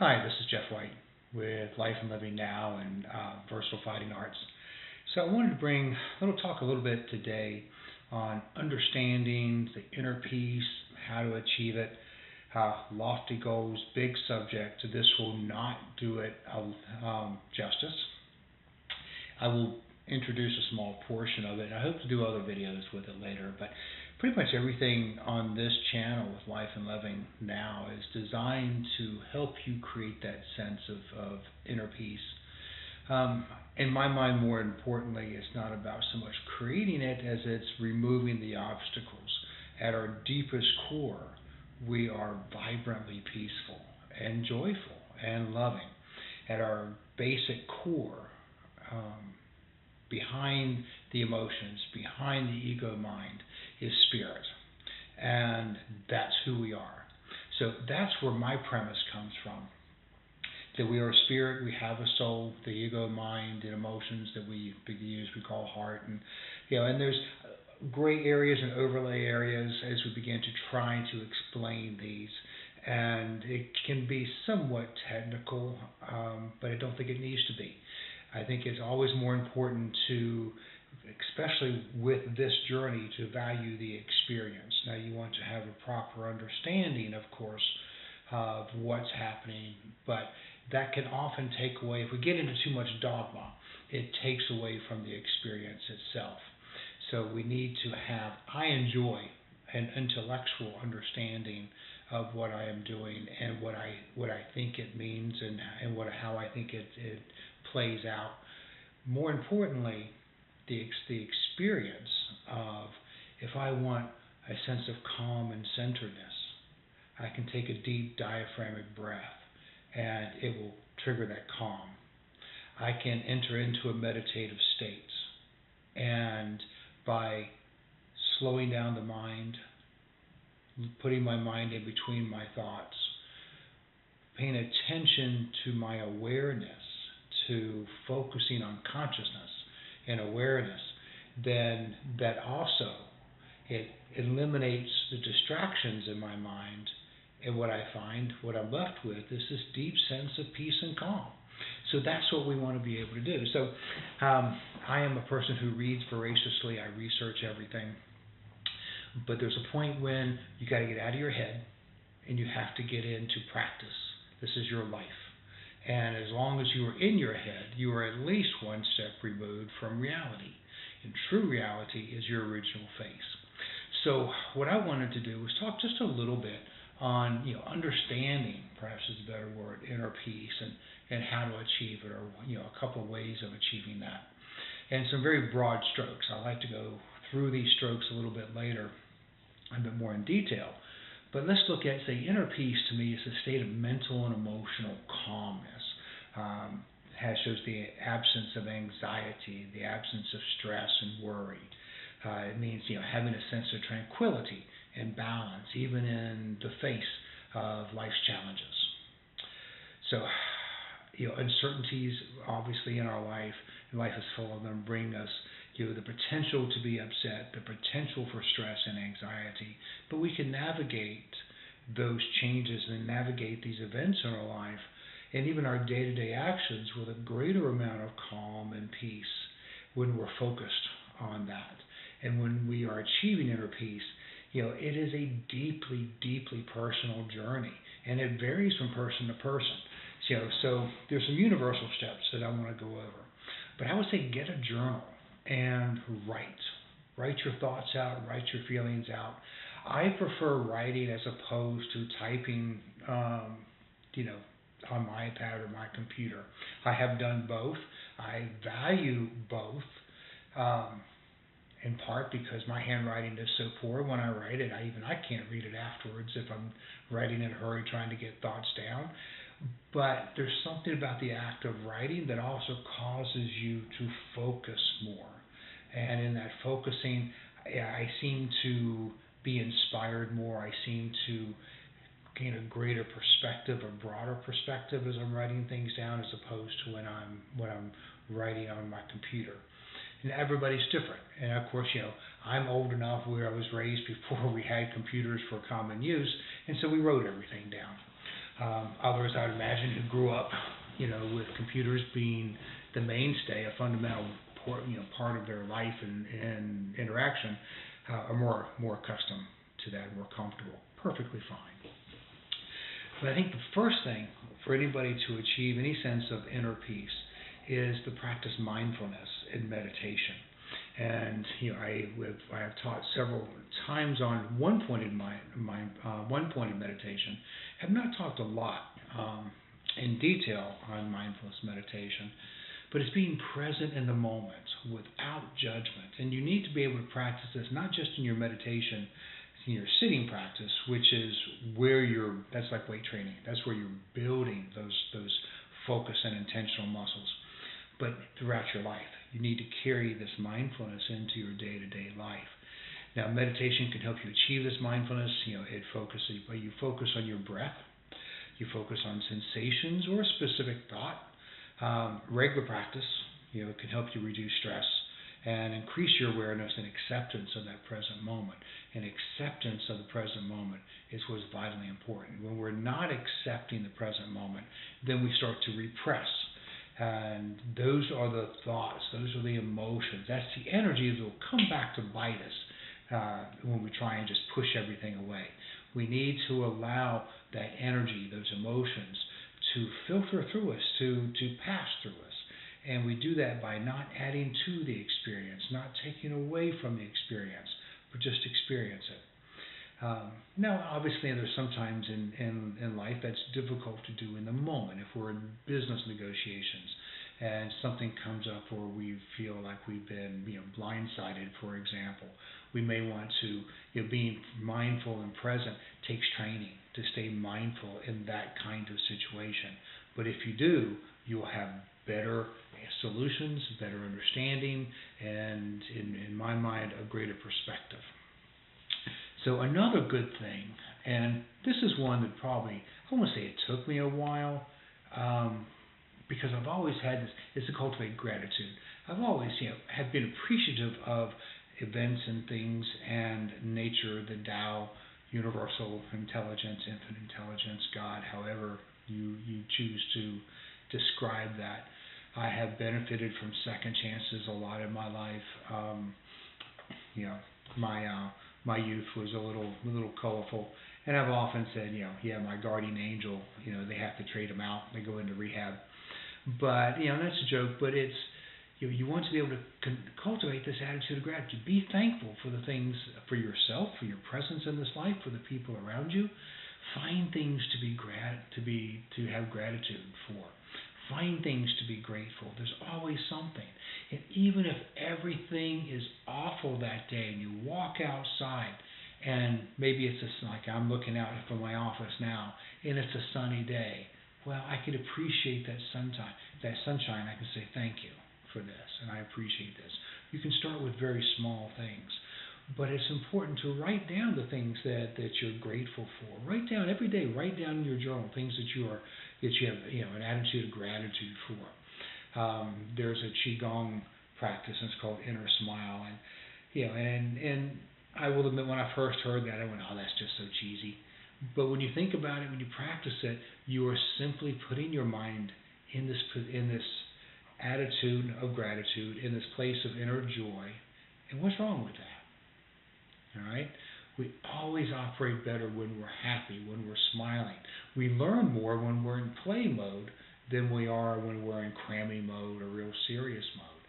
Hi, this is Jeff White with Life and Living Now and Versatile Fighting Arts. So I wanted to talk a little bit today on understanding the inner peace, how to achieve it, lofty goals, big subject. So this will not do it justice. I will introduce a small portion of it. I hope to do other videos with it later, but pretty much everything on this channel with Life and Living Now is designed to help you create that sense of inner peace. In my mind, more importantly, it's not about so much creating it as it's removing the obstacles. At our deepest core, we are vibrantly peaceful and joyful and loving. At our basic core, behind the emotions, behind the ego mind, is spirit. And that's who we are. So that's where my premise comes from. That we are a spirit, we have a soul, the ego mind and emotions that we call heart. And there's gray areas and overlay areas as we begin to try to explain these. And it can be somewhat technical, but I don't think it needs to be. I think it's always more important to, especially with this journey, to value the experience. Now, you want to have a proper understanding, of course, of what's happening, but that can often take away, if we get into too much dogma, it takes away from the experience itself. So we need to have, I enjoy an intellectual understanding of what I am doing and what I think it means and how I think it plays out. More importantly, the experience of, if I want a sense of calm and centeredness, I can take a deep diaphragmatic breath and it will trigger that calm. I can enter into a meditative state, and by slowing down the mind, putting my mind in between my thoughts, paying attention to my awareness, to focusing on consciousness and awareness, then that also, it eliminates the distractions in my mind, and what I'm left with is this deep sense of peace and calm. So that's what we want to be able to do. So I am a person who reads voraciously. I research everything. But there's a point when you got to get out of your head and you have to get into practice. This is your life. And as long as you are in your head, you are at least one step removed from reality. And true reality is your original face. So what I wanted to do was talk just a little bit on understanding, perhaps is a better word, inner peace and how to achieve it, or a couple of ways of achieving that. And some very broad strokes. I'd like to go through these strokes a little bit later, a bit more in detail. But let's look at, say, inner peace to me is a state of mental and emotional calmness. Shows the absence of anxiety, the absence of stress and worry. It means having a sense of tranquility and balance, even in the face of life's challenges. So, uncertainties, obviously, in our life, and life is full of them, bring us the potential to be upset, the potential for stress and anxiety, but we can navigate those changes and navigate these events in our life and even our day-to-day actions with a greater amount of calm and peace when we're focused on that. And when we are achieving inner peace, it is a deeply, deeply personal journey, and it varies from person to person. So there's some universal steps that I want to go over. But I would say get a journal and write your thoughts out, write your feelings out. I prefer writing as opposed to typing, on my iPad or my computer. I have done both. I value both, in part because my handwriting is so poor when I write it. I can't read it afterwards if I'm writing in a hurry trying to get thoughts down. But there's something about the act of writing that also causes you to focus more. And in that focusing, I seem to be inspired more. I seem to gain a greater perspective, a broader perspective as I'm writing things down, as opposed to when I'm writing on my computer. And everybody's different. And of course, I'm old enough where I was raised before we had computers for common use, and so we wrote everything down. Others, I would imagine, who grew up, with computers being the mainstay, a fundamental part of their life and interaction, are more accustomed to that, more comfortable. Perfectly fine. But I think the first thing for anybody to achieve any sense of inner peace is to practice mindfulness and meditation. And I have taught several times on one-pointed meditation. Have not talked a lot in detail on mindfulness meditation, but it's being present in the moment without judgment. And you need to be able to practice this not just in your meditation, in your sitting practice, which is where that's like weight training. That's where you're building those focus and intentional muscles. But throughout your life, you need to carry this mindfulness into your day-to-day life. Now, meditation can help you achieve this mindfulness. You focus on your breath, you focus on sensations or a specific thought. Regular practice, can help you reduce stress and increase your awareness and acceptance of that present moment. And acceptance of the present moment is what's vitally important. When we're not accepting the present moment, then we start to repress. And those are the thoughts, those are the emotions, that's the energy that will come back to bite us when we try and just push everything away. We need to allow that energy, those emotions, to filter through us, to pass through us. And we do that by not adding to the experience, not taking away from the experience, but just experience it. Now, obviously, there's sometimes in life that's difficult to do in the moment. If we're in business negotiations and something comes up where we feel like we've been, blindsided, for example, we may want to, being mindful and present takes training to stay mindful in that kind of situation. But if you do, you'll have better solutions, better understanding, and in my mind, a greater perspective. So another good thing, and this is one that probably, I won't say it took me a while, because I've always had this, is to cultivate gratitude. I've always, have been appreciative of events and things and nature, the Tao, universal intelligence, infinite intelligence, God, however you choose to describe that. I have benefited from second chances a lot in my life. My youth was a little colorful, and I've often said, my guardian angel, they have to trade him out, they go into rehab. But that's a joke. But it's you want to be able to cultivate this attitude of gratitude. Be thankful for the things, for yourself, for your presence in this life, for the people around you. Find things to have gratitude for. Find things to be grateful. There's always something. And even if everything is awful that day and you walk outside and maybe it's like I'm looking out from my office now and it's a sunny day, well, I can appreciate that sunshine. I can say thank you for this and I appreciate this. You can start with very small things. But it's important to write down the things that you're grateful for. Write down every day. Write down in your journal things that you have an attitude of gratitude for. There's a Qigong practice, and it's called Inner Smile, and I will admit when I first heard that I went, oh, that's just so cheesy. But when you think about it, when you practice it, you are simply putting your mind in this attitude of gratitude, in this place of inner joy. And what's wrong with that? All right? We always operate better when we're happy, when we're smiling. We learn more when we're in play mode than we are when we're in cramming mode or real serious mode.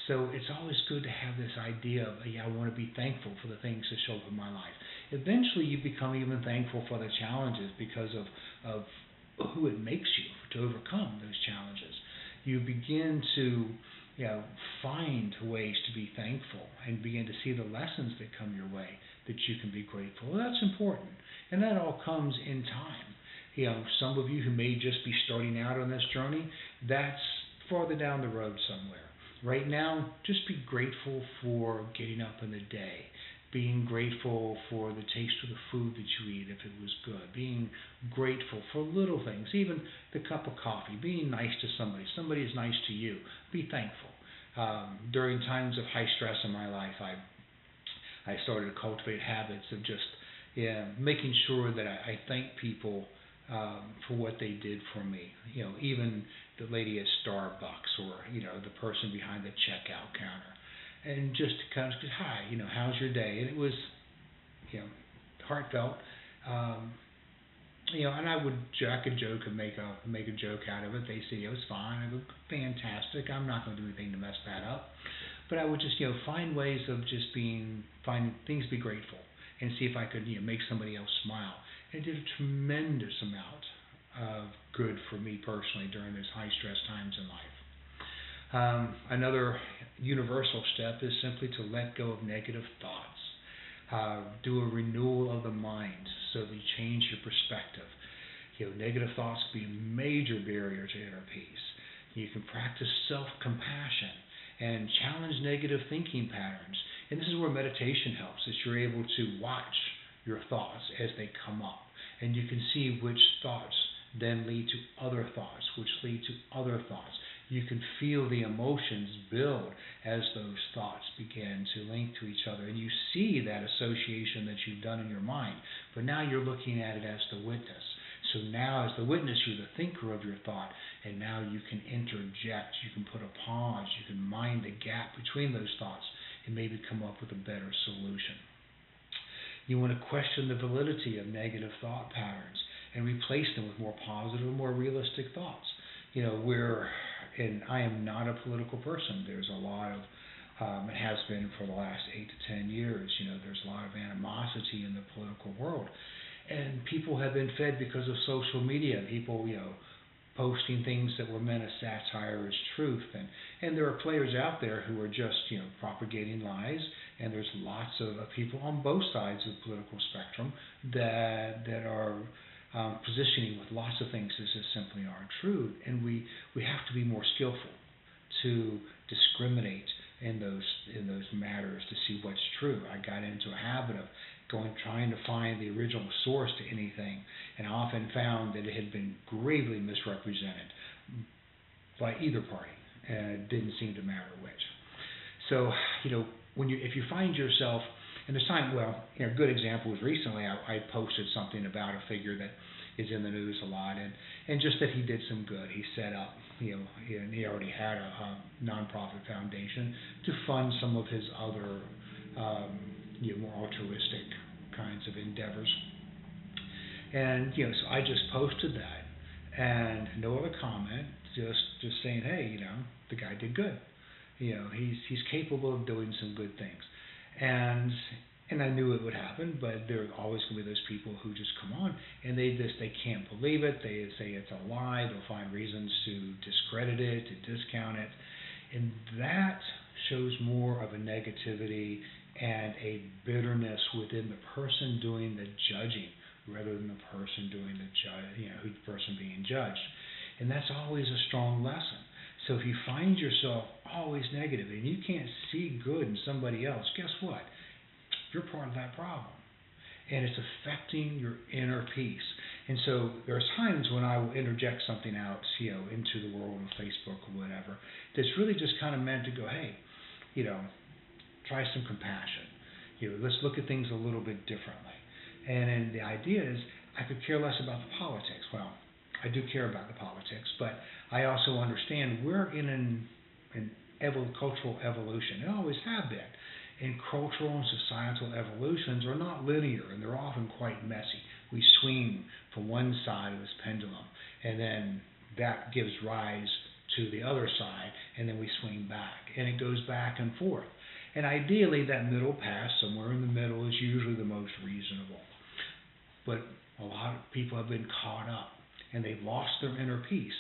So it's always good to have this idea of, I want to be thankful for the things that show up in my life. Eventually you become even thankful for the challenges because of who it makes you to overcome those challenges. You begin to find ways to be thankful and begin to see the lessons that come your way that you can be grateful. Well, that's important. And that all comes in time. Some of you who may just be starting out on this journey, that's farther down the road somewhere. Right now, just be grateful for getting up in the day, being grateful for the taste of the food that you eat if it was good, being grateful for little things, even the cup of coffee, being nice to somebody. Somebody is nice to you. Be thankful. During times of high stress in my life, I started to cultivate habits of just making sure that I thank people for what they did for me. Even the lady at Starbucks, or the person behind the checkout counter, and just kind of, hi, how's your day? And it was, heartfelt. And I could joke and make a joke out of it. They say it was fine. I go, fantastic. I'm not going to do anything to mess that up. But I would just find ways of just find things to be grateful, and see if I could make somebody else smile. And it did a tremendous amount of good for me personally during those high stress times in life. Another universal step is simply to let go of negative thoughts. Do a renewal of the mind so that you change your perspective. Negative thoughts can be a major barrier to inner peace. You can practice self-compassion and challenge negative thinking patterns. And this is where meditation helps, is you're able to watch your thoughts as they come up. And you can see which thoughts then lead to other thoughts, which lead to other thoughts. You can feel the emotions build as those thoughts begin to link to each other. And you see that association that you've done in your mind. But now you're looking at it as the witness. So now as the witness, you're the thinker of your thought. And now you can interject. You can put a pause. You can mind the gap between those thoughts and maybe come up with a better solution. You want to question the validity of negative thought patterns and replace them with more positive, more realistic thoughts. And I am not a political person. There's a lot of, it has been for the last 8 to 10 years, there's a lot of animosity in the political world. And people have been fed because of social media. People, posting things that were meant as satire as truth. And there are players out there who are just, propagating lies. And there's lots of people on both sides of the political spectrum that are positioning with lots of things that just simply aren't true. And we have to be more skillful to discriminate in those matters to see what's true. I got into a habit of trying to find the original source to anything, and I often found that it had been gravely misrepresented by either party, and it didn't seem to matter which. So, if you find yourself, and there's time, a good example was recently I posted something about a figure that is in the news a lot, and just that he did some good. He set up, and he already had a nonprofit foundation to fund some of his other more altruistic kinds of endeavors. And so I just posted that, and no other comment, just saying, hey, the guy did good. He's capable of doing some good things. And I knew it would happen, but there are always going to be those people who just come on and they can't believe it. They say it's a lie. They'll find reasons to discredit it, to discount it. And that shows more of a negativity and a bitterness within the person doing the judging rather than the person doing the person being judged. And that's always a strong lesson. So if you find yourself always negative and you can't see good in somebody else, guess what? You're part of that problem. And it's affecting your inner peace. And so there's times when I will interject something out, into the world of Facebook or whatever, that's really just kind of meant to go, hey, try some compassion. Let's look at things a little bit differently. And the idea is I could care less about the politics. Well, I do care about the politics, but I also understand we're in an cultural evolution. It always have been. And cultural and societal evolutions are not linear, and they're often quite messy. We swing from one side of this pendulum, and then that gives rise to the other side, and then we swing back, and it goes back and forth. And ideally, that middle path, somewhere in the middle, is usually the most reasonable. But a lot of people have been caught up, and they've lost their inner peace.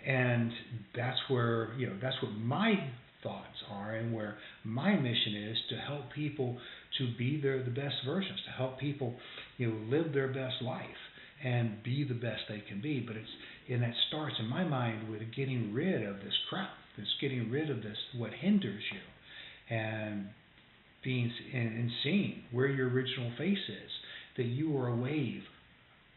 And that's where, that's what my thoughts are, and where my mission is to help people to be the best versions, to help people, live their best life and be the best they can be. But that starts in my mind with getting rid of this crap, getting rid of this, what hinders you, and and seeing where your original face is, that you are a wave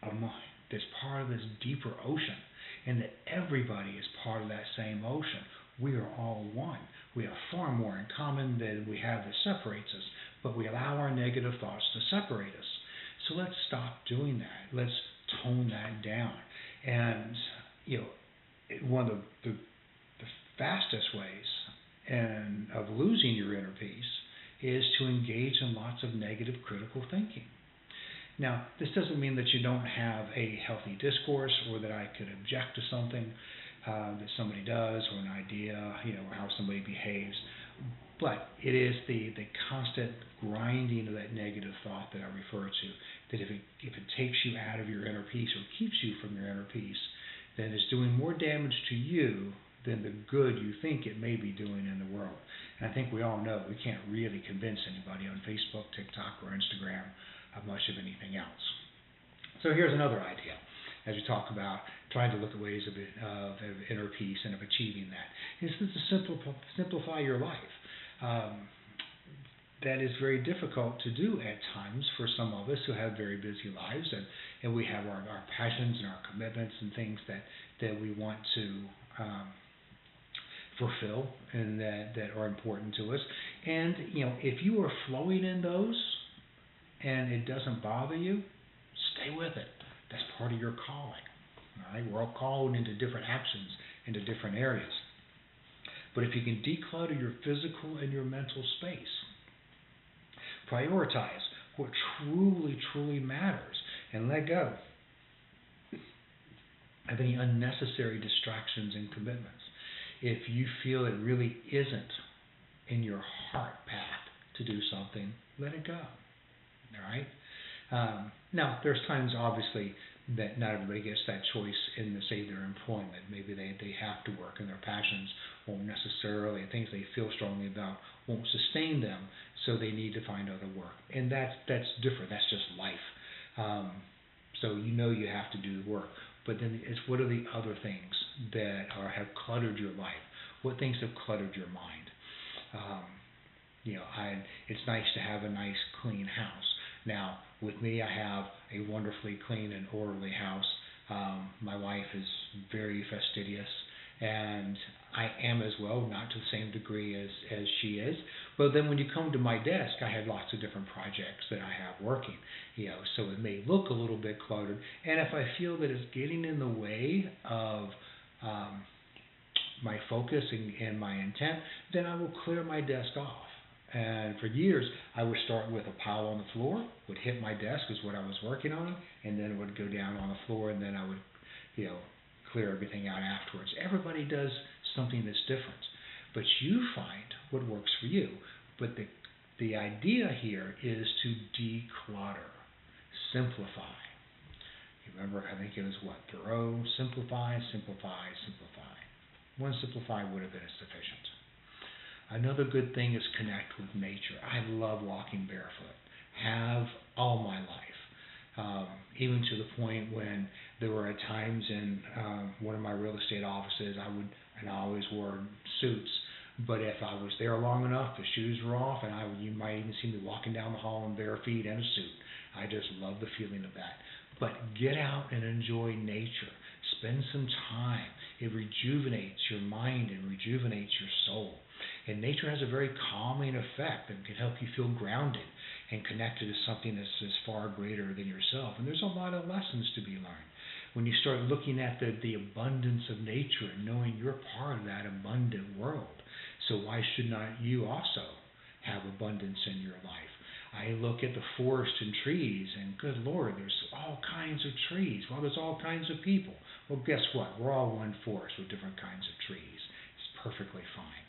of mind that's part of this deeper ocean, and that everybody is part of that same ocean. We are all one. We have far more in common than we have that separates us, but we allow our negative thoughts to separate us. So let's stop doing that. Let's tone that down. And one of the fastest ways of losing your inner peace is to engage in lots of negative critical thinking. Now, this doesn't mean that you don't have a healthy discourse, or that I could object to something that somebody does, or an idea, or how somebody behaves. But it is the constant grinding of that negative thought that I refer to, that if it takes you out of your inner peace, or keeps you from your inner peace, then it's doing more damage to you than the good you think it may be doing in the world. And I think we all know we can't really convince anybody on Facebook, TikTok, or Instagram of much of anything else. So here's another idea, as we talk about trying to look at ways of inner peace and of achieving that, is to simplify your life. That is very difficult to do at times for some of us who have very busy lives, and we have our passions and our commitments and things that we want to fulfill and that are important to us. And if you are flowing in those and it doesn't bother you, stay with it. That's part of your calling. All right, we're all called into different actions, into different areas. But if you can declutter your physical and your mental space, prioritize what truly, truly matters, and let go of any unnecessary distractions and commitments. If you feel it really isn't in your heart path to do something, let it go. All right? Now, there's times, obviously, that not everybody gets that choice in, say, their employment. Maybe they have to work, and their passions won't necessarily, things they feel strongly about won't sustain them, so they need to find other work. And that's different. That's just life. So you have to do the work. But then it's, what are the other things that have cluttered your life? What things have cluttered your mind? It's nice to have a nice, clean house. Now, with me, I have a wonderfully clean and orderly house. My wife is very fastidious, and I am as well, not to the same degree as she is. But then when you come to my desk, I have lots of different projects that I have working, so it may look a little bit cluttered. And if I feel that it's getting in the way of my focus and my intent, then I will clear my desk off. And for years, I would start with a pile on the floor, would hit my desk is what I was working on, and then it would go down on the floor, and then I would, clear everything out afterwards. Everybody does something that's different, but you find what works for you. But the idea here is to declutter, simplify. You remember, I think it was Thoreau, simplify, simplify, simplify. One simplify would have been sufficient. Another good thing is connect with nature. I love walking barefoot. Have all my life. Even to the point when there were times in one of my real estate offices, I always wore suits, but if I was there long enough, the shoes were off, and you might even see me walking down the hall in bare feet and a suit. I just love the feeling of that. But get out and enjoy nature. Spend some time. It rejuvenates your mind and rejuvenates your soul. And nature has a very calming effect that can help you feel grounded and connected to something that's far greater than yourself. And there's a lot of lessons to be learned when you start looking at the abundance of nature and knowing you're part of that abundant world. So why should not you also have abundance in your life? I look at the forest and trees, and good Lord, there's all kinds of trees. Well, there's all kinds of people. Well, guess what? We're all one forest with different kinds of trees. It's perfectly fine.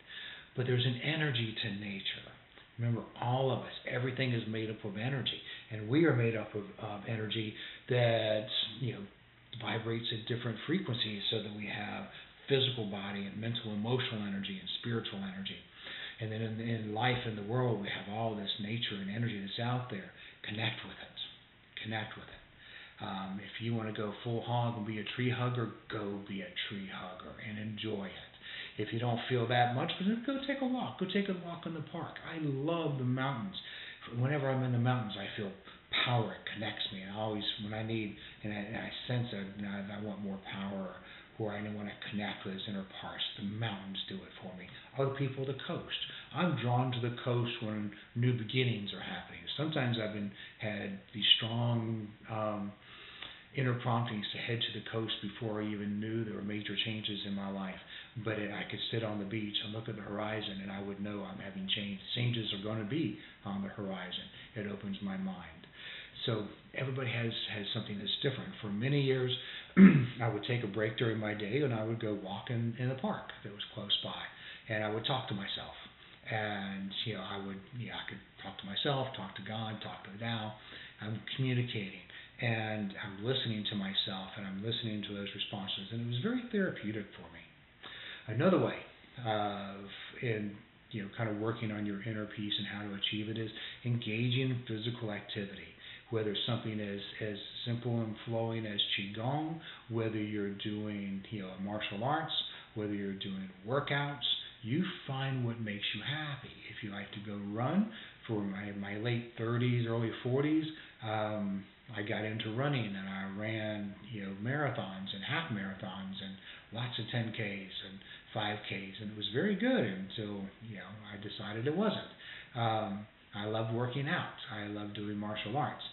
But there's an energy to nature. Remember, all of us, everything is made up of energy, and we are made up of energy that vibrates at different frequencies, so that we have physical body and mental, emotional energy and spiritual energy. And then in life, in the world, we have all this nature and energy that's out there. Connect with it. Connect with it. If you want to go full hog and be a tree hugger, go be a tree hugger and enjoy it. If you don't feel that much, go take a walk. Go take a walk in the park. I love the mountains. Whenever I'm in the mountains, I feel power. It connects me. And always, when I need, and I sense that I want more power, or I want to connect with those inner parts, the mountains do it for me. Other people, the coast. I'm drawn to the coast when new beginnings are happening. Sometimes I've had these strong inner promptings to head to the coast before I even knew there were major changes in my life. But I could sit on the beach and look at the horizon, and I would know I'm having change. Changes are going to be on the horizon. It opens my mind. So everybody has something that's different. For many years, I would take a break during my day, and I would go walk in the park that was close by, and I would talk to myself. And I could talk to myself, talk to God, talk to the Tao. I'm communicating, and I'm listening to myself, and I'm listening to those responses, and it was very therapeutic for me. Another way of kind of working on your inner peace and how to achieve it is engaging in physical activity. Whether it's something as simple and flowing as Qigong, whether you're doing martial arts, whether you're doing workouts, you find what makes you happy. If you like to go run, for my late 30s, early 40s, I got into running, and I ran marathons and half marathons and lots of 10Ks and 5Ks, and it was very good until I decided it wasn't. I love working out. I love doing martial arts.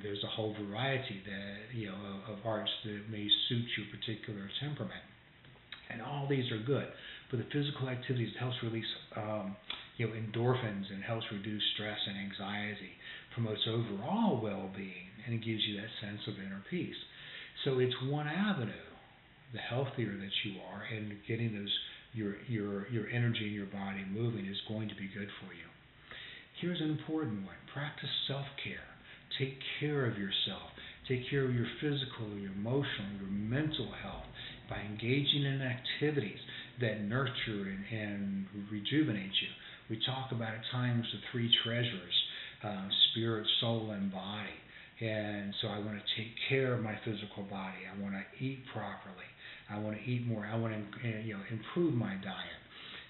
There's a whole variety of arts that may suit your particular temperament, and all these are good. But the physical activities helps release endorphins, and helps reduce stress and anxiety, promotes overall well-being, and it gives you that sense of inner peace. So it's one avenue. The healthier that you are, and getting your energy in your body moving is going to be good for you. Here's an important one. Practice self-care. Take care of yourself. Take care of your physical, your emotional, your mental health by engaging in activities that nurture and rejuvenate you. We talk about at times the three treasures, spirit, soul, and body. And so I want to take care of my physical body. I want to eat properly. I want to eat more. I want to improve my diet.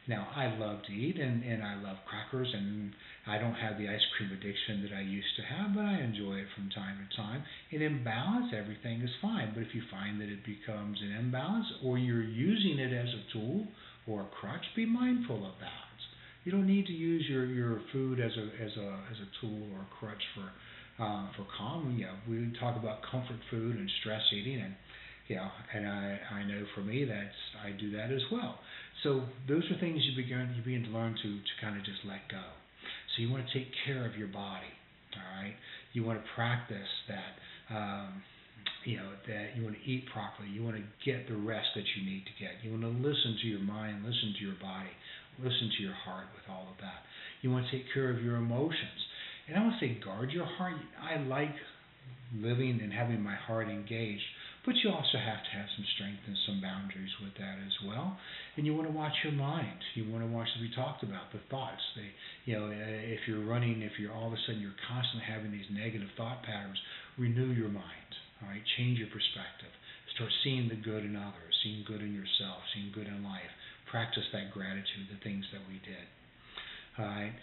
Now, I love to eat, and I love crackers, and I don't have the ice cream addiction that I used to have, but I enjoy it from time to time. In balance, everything is fine. But if you find that it becomes an imbalance, or you're using it as a tool or a crutch, be mindful of that. You don't need to use your food as a tool or a crutch for calm. We talk about comfort food and stress eating, and I know for me I do that as well. So those are things you begin to learn to kind of just let go. So you want to take care of your body, all right? You want to practice that, that you want to eat properly. You want to get the rest that you need to get. You want to listen to your mind, listen to your body, listen to your heart with all of that. You want to take care of your emotions. And I want to say guard your heart. I like living and having my heart engaged, but you also have to have some strength and some boundaries with that as well. And you want to watch your mind. You want to watch, as we talked about, the thoughts. If you're running, if you're all of a sudden you're constantly having these negative thought patterns, renew your mind. All right, change your perspective. Start seeing the good in others, seeing good in yourself, seeing good in life. Practice that gratitude, the things that we did. All right,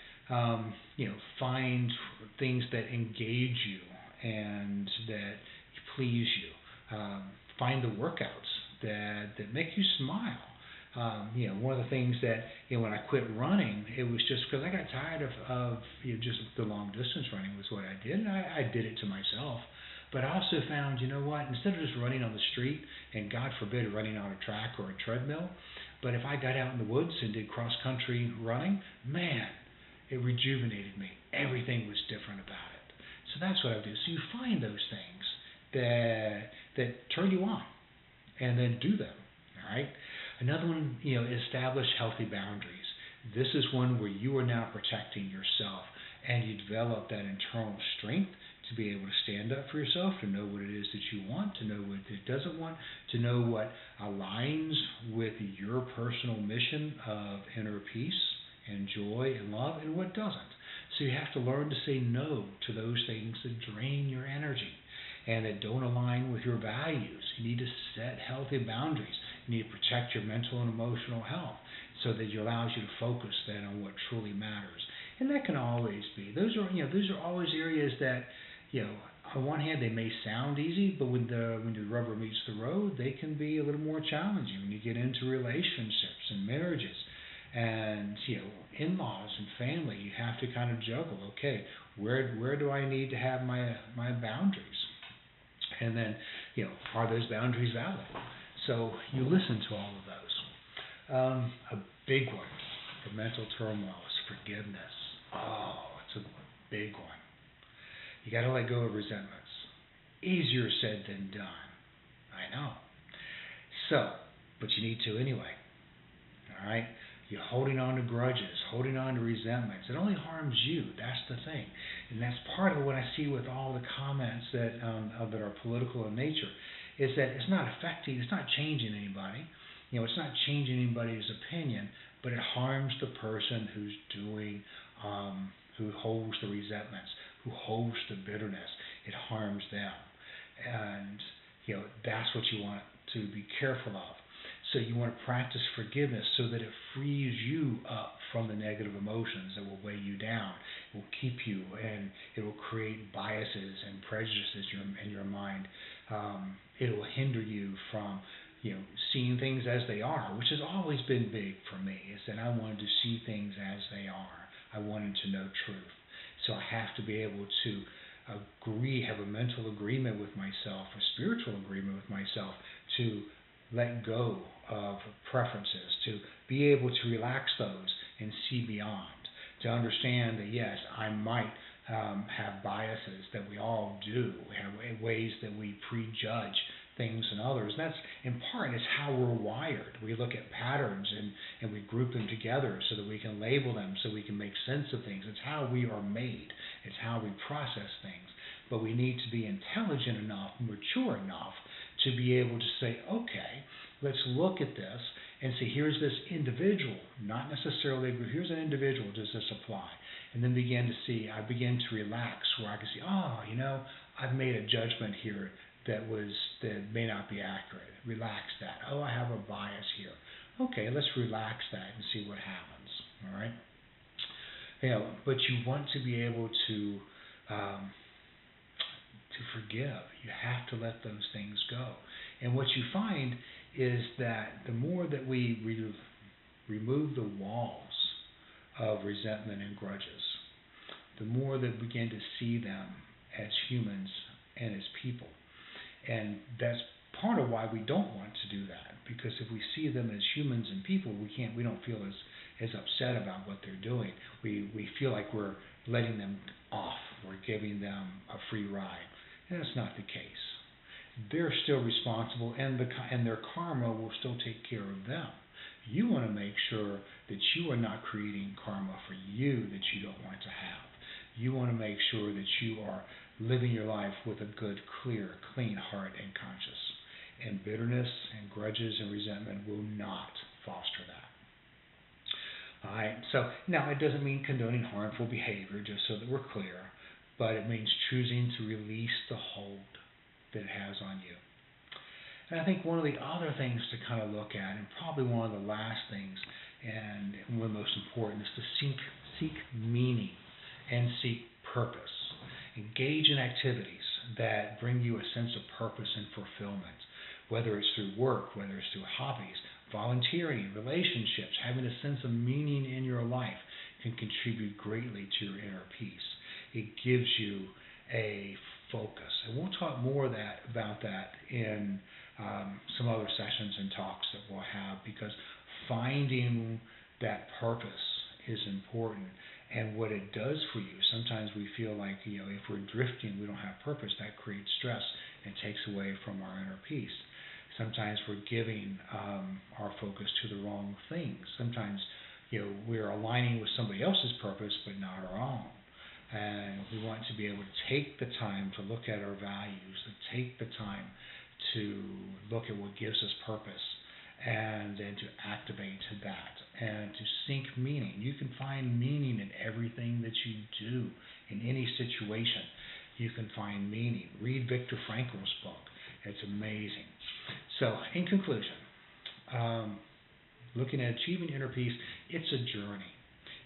find things that engage you and that please you. Find the workouts that make you smile. One of the things that when I quit running, it was just because I got tired of just the long distance running was what I did, and I did it to myself. But I also found, instead of just running on the street, and God forbid running on a track or a treadmill, but if I got out in the woods and did cross-country running, man, it rejuvenated me. Everything was different about it. So that's what I do. So you find those things that turn you on, and then do them. All right. Another one, establish healthy boundaries. This is one where you are now protecting yourself, and you develop that internal strength to be able to stand up for yourself, to know what it is that you want, to know what it doesn't want, to know what aligns with your personal mission of inner peace and joy and love, and what doesn't. So you have to learn to say no to those things that drain your energy and that don't align with your values. You need to set healthy boundaries. You need to protect your mental and emotional health so that it allows you to focus then on what truly matters. And that can always be. Those are always areas that, on one hand, they may sound easy, but when the rubber meets the road, they can be a little more challenging when you get into relationships and marriages. And in-laws and family, you have to kind of juggle. Okay, where do I need to have my boundaries? And then, are those boundaries valid? So you listen to all of those. A big one for mental turmoil is forgiveness. Oh, it's a big one. You got to let go of resentments. Easier said than done. I know. So, but you need to anyway. All right? You're holding on to grudges, holding on to resentments. It only harms you. That's the thing. And that's part of what I see with all the comments that are political in nature, is that it's not affecting, it's not changing anybody. It's not changing anybody's opinion, but it harms the person who's doing, who holds the resentments, who holds the bitterness. It harms them. And, that's what you want to be careful of. So you want to practice forgiveness so that it frees you up from the negative emotions that will weigh you down. It will keep you, and it will create biases and prejudices in your mind. It will hinder you from, seeing things as they are, which has always been big for me, is that I wanted to see things as they are. I wanted to know truth. So I have to be able to have a mental agreement with myself, a spiritual agreement with myself, to let go of preferences, to be able to relax those and see beyond, to understand that yes, I might have biases, that we all do. We have ways that we prejudge things and others. That's in part is how we're wired. We look at patterns and we group them together so that we can label them, so we can make sense of things. It's how we are made. It's how we process things. But we need to be intelligent enough, mature enough to be able to say, okay, let's look at this and see, here's this individual, not necessarily, but here's an individual, does this apply? And then I begin to relax, where I can see, I've made a judgment here that may not be accurate. Relax that. Oh, I have a bias here. Okay, let's relax that and see what happens. All right. But you want to be able to forgive. You have to let those things go. And what you find is that the more that we remove the walls of resentment and grudges, the more that we begin to see them as humans and as people. And that's part of why we don't want to do that, because if we see them as humans and people, we don't feel as upset about what they're doing. We feel like we're letting them off. We're giving them a free ride. And that's not the case. They're still responsible, and their karma will still take care of them. You want to make sure that you are not creating karma for you that you don't want to have. You want to make sure that you are living your life with a good, clear, clean heart and conscience. And bitterness and grudges and resentment will not foster that. All right. So now it doesn't mean condoning harmful behavior, just so that we're clear, but it means choosing to release the hold that it has on you. And I think one of the other things to kind of look at, and probably one of the last things, and one of the most important, is to seek meaning and seek purpose. Engage in activities that bring you a sense of purpose and fulfillment, whether it's through work, whether it's through hobbies, volunteering, relationships. Having a sense of meaning in your life can contribute greatly to your inner peace. It gives you a focus. And we'll talk more about that in some other sessions and talks that we'll have, because finding that purpose is important. And what it does for you, sometimes we feel like, if we're drifting, we don't have purpose. That creates stress and takes away from our inner peace. Sometimes we're giving our focus to the wrong things. Sometimes, we're aligning with somebody else's purpose, but not our own. And we want to be able to take the time to look at our values, to take the time to look at what gives us purpose, and then to activate that and to seek meaning. You can find meaning in everything that you do, in any situation. You can find meaning. Read Viktor Frankl's book. It's amazing. So, in conclusion, looking at achieving inner peace, it's a journey.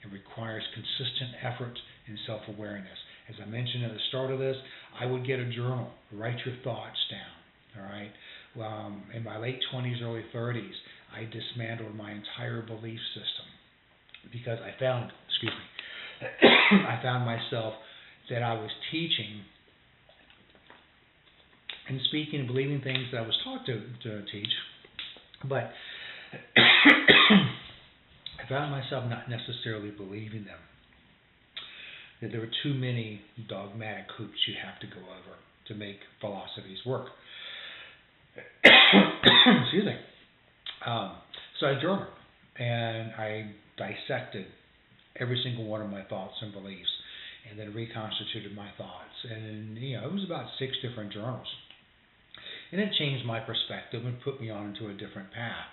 It requires consistent effort and self-awareness. As I mentioned at the start of this, I would get a journal, write your thoughts down, all right? In my late 20s, early 30s, I dismantled my entire belief system because I found myself that I was teaching and speaking and believing things that I was taught to teach, but I found myself not necessarily believing them. That there were too many dogmatic hoops you have to go over to make philosophies work. Excuse me. So I journaled and I dissected every single one of my thoughts and beliefs, and then reconstituted my thoughts. And it was about 6 different journals, and it changed my perspective and put me on into a different path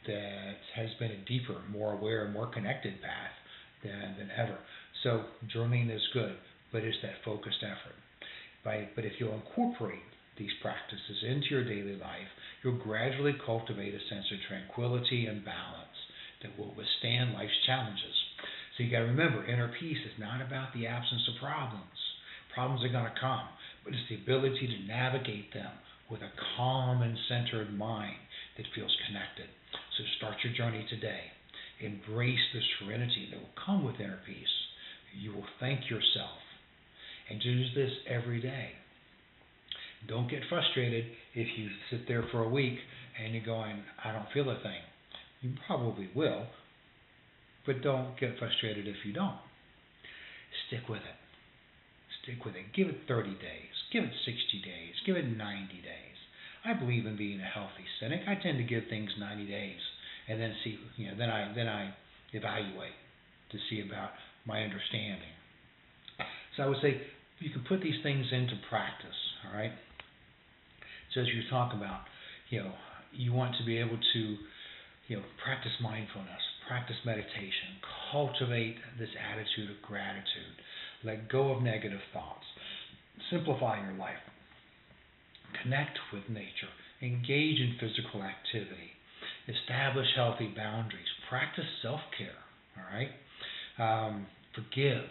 that has been a deeper, more aware, more connected path than ever. So journaling is good, but it's that focused effort. But if you'll incorporate these practices into your daily life, you'll gradually cultivate a sense of tranquility and balance that will withstand life's challenges. So you got to remember, inner peace is not about the absence of problems. Problems are going to come, but it's the ability to navigate them with a calm and centered mind that feels connected. So start your journey today. Embrace the serenity that will come with inner peace. You will thank yourself. And do this every day. Don't get frustrated if you sit there for a week and you're going, I don't feel a thing. You probably will, but don't get frustrated if you don't. Stick with it. Stick with it. Give it 30 days. Give it 60 days. Give it 90 days. I believe in being a healthy cynic. I tend to give things 90 days and then see, then I evaluate to see about my understanding. So I would say you can put these things into practice, all right? So as you talk about, you want to be able to, practice mindfulness, practice meditation, cultivate this attitude of gratitude, let go of negative thoughts, simplify your life, connect with nature, engage in physical activity, establish healthy boundaries, practice self-care, all right? Forgive.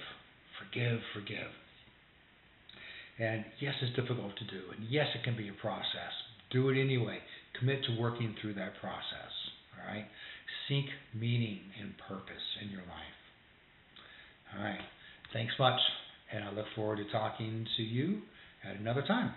And yes, it's difficult to do, and yes, it can be a process. Do it anyway. Commit to working through that process, all right? Seek meaning and purpose in your life. All right. Thanks much, and I look forward to talking to you at another time.